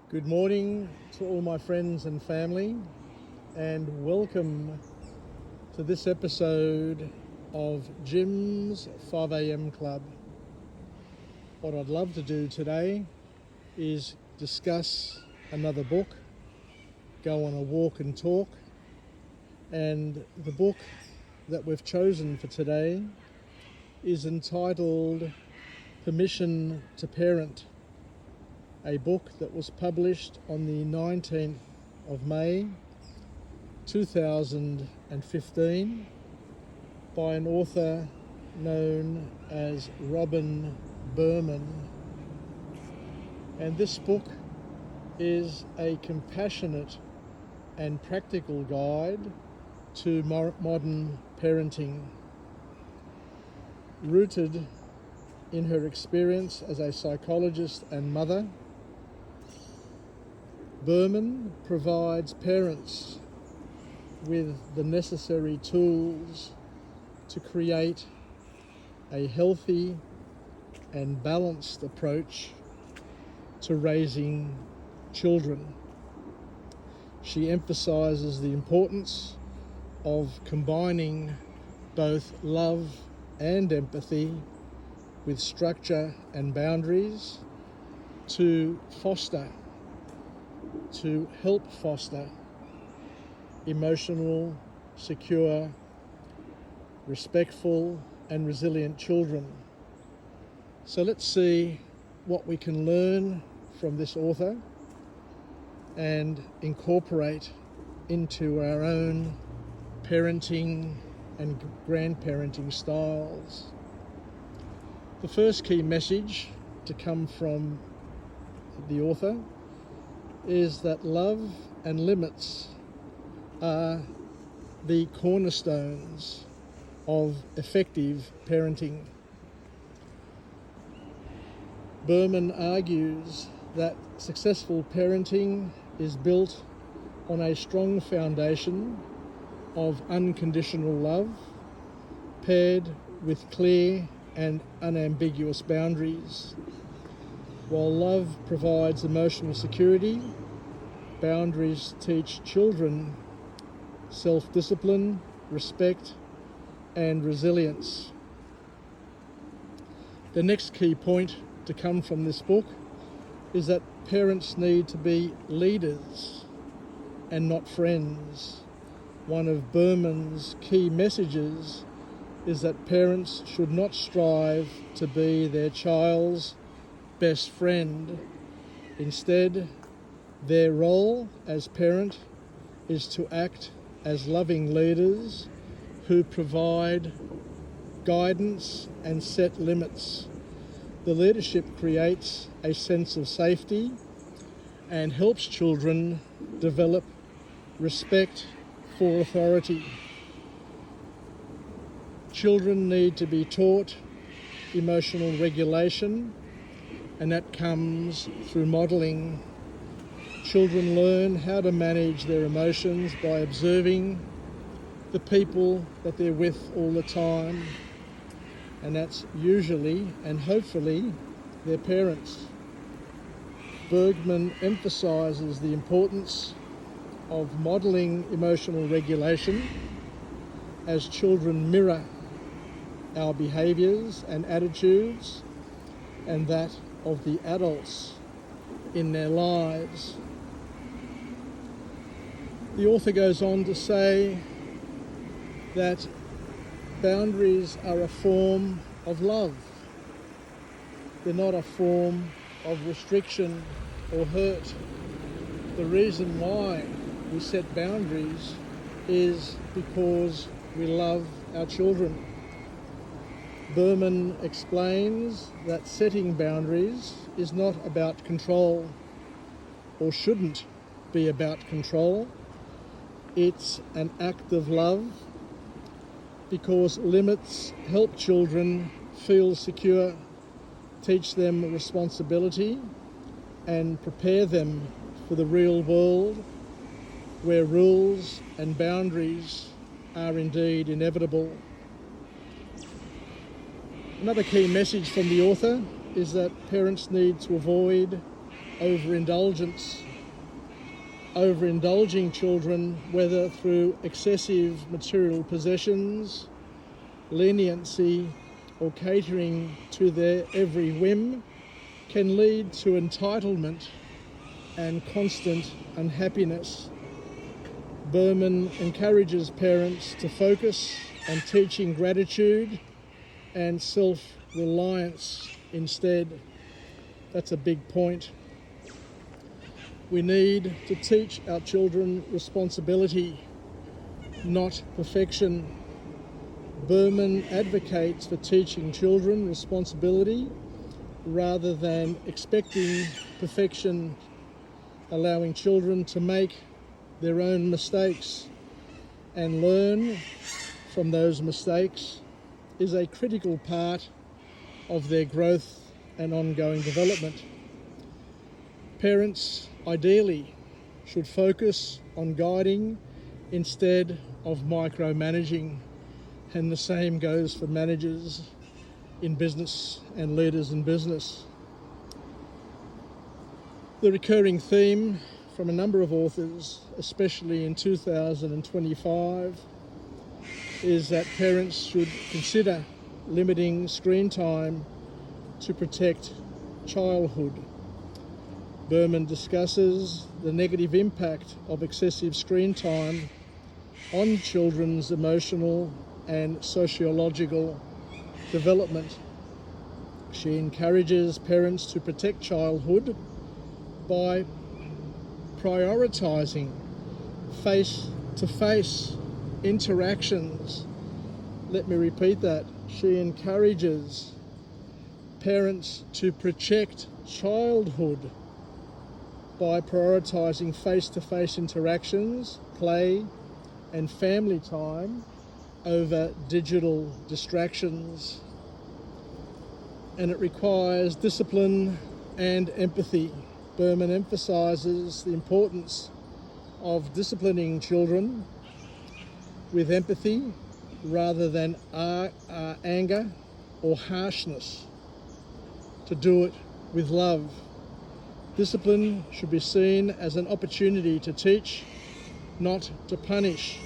Good morning to all my friends and family, and welcome to this episode of Jim's 5am Club. What I'd love to do today is discuss another book, go on a walk and talk, and the book that we've chosen for today is entitled Permission to Parent, a book that was published on the 19th of May 2015 by an author known as Berman. And this book is a compassionate and practical guide to modern parenting, rooted in her experience as a psychologist and mother. Berman provides parents with the necessary tools to create a healthy and balanced approach to raising children. She emphasizes the importance of combining both love and empathy with structure and boundaries to help foster emotional, secure, respectful and resilient children. So let's see what we can learn from this author and incorporate into our own parenting and grandparenting styles. The first key message to come from the author is that love and limits are the cornerstones of effective parenting. Berman argues that successful parenting is built on a strong foundation of unconditional love, paired with clear and unambiguous boundaries. While love provides emotional security, boundaries teach children self-discipline, respect, and resilience. The next key point to come from this book is that parents need to be leaders and not friends. One of Berman's key messages is that parents should not strive to be their child's best friend. Instead, their role as parent is to act as loving leaders who provide guidance and set limits. The leadership creates a sense of safety and helps children develop respect for authority. Children need to be taught emotional regulation, and that comes through modelling. Children learn how to manage their emotions by observing the people that they're with all the time, and that's usually and hopefully their parents. Bergman emphasises the importance of modelling emotional regulation as children mirror our behaviours and attitudes and that of the adults in their lives. The author goes on to say that boundaries are a form of love. They're not a form of restriction or hurt. The reason why we set boundaries is because we love our children. Berman explains that setting boundaries is not about control, or shouldn't be about control. It's an act of love, because limits help children feel secure, teach them responsibility, and prepare them for the real world where rules and boundaries are indeed inevitable. Another key message from the author is that parents need to avoid overindulging children, whether through excessive material possessions, leniency, or catering to their every whim, can lead to entitlement and constant unhappiness. Berman encourages parents to focus on teaching gratitude and self-reliance instead. That's a big point. We need to teach our children responsibility, not perfection. Berman advocates for teaching children responsibility rather than expecting perfection. Allowing children to make their own mistakes and learn from those mistakes is a critical part of their growth and ongoing development. Parents, ideally, should focus on guiding instead of micromanaging, and the same goes for managers in business and leaders in business. The recurring theme from a number of authors, especially in 2025, is that parents should consider limiting screen time to protect childhood. Berman discusses the negative impact of excessive screen time on children's emotional and sociological development. She encourages parents to protect childhood by prioritising face-to-face interactions. Let me repeat that. She encourages parents to protect childhood by prioritising face-to-face interactions, play and family time over digital distractions. And it requires discipline and empathy. Berman emphasises the importance of disciplining children with empathy rather than anger or harshness, to do it with love. Discipline should be seen as an opportunity to teach, not to punish.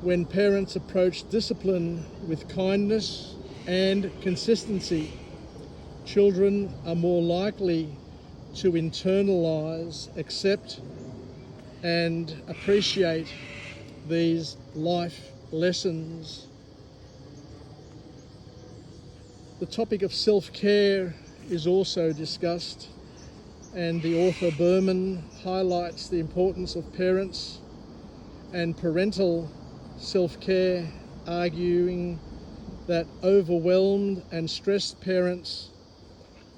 When parents approach discipline with kindness and consistency, children are more likely to internalise, accept and appreciate these life lessons. The topic of self-care is also discussed, and the author Berman highlights the importance of parents and parental self-care, arguing that overwhelmed and stressed parents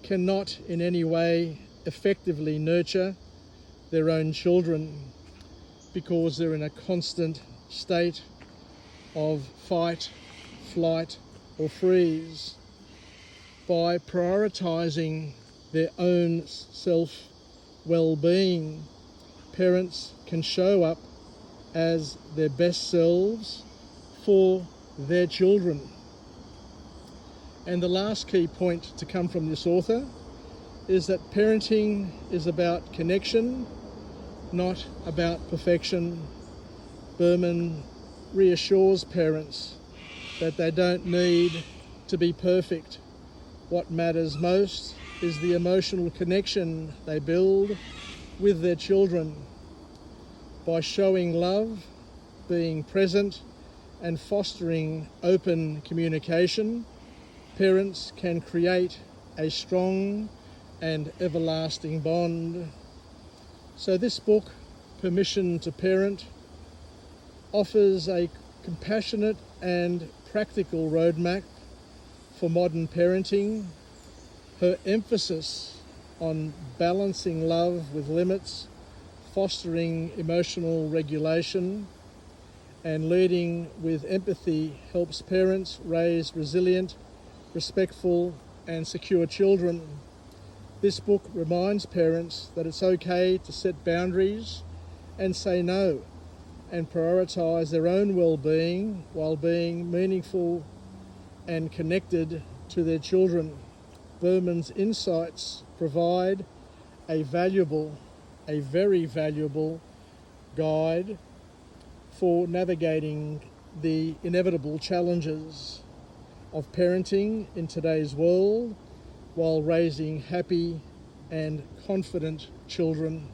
cannot in any way effectively nurture their own children because they're in a constant state of fight, flight, or freeze. By prioritising their own self-well-being, parents can show up as their best selves for their children. And the last key point to come from this author is that parenting is about connection, not about perfection. Berman reassures parents that they don't need to be perfect. What matters most is the emotional connection they build with their children. By showing love, being present, and fostering open communication, parents can create a strong and everlasting bond. So this book, Permission to Parent, offers a compassionate and practical roadmap for modern parenting. Her emphasis on balancing love with limits, fostering emotional regulation, and leading with empathy helps parents raise resilient, respectful, and secure children. This book reminds parents that it's okay to set boundaries and say no, and prioritise their own well-being while being meaningful and connected to their children. Berman's insights provide a very valuable guide for navigating the inevitable challenges of parenting in today's world while raising happy and confident children.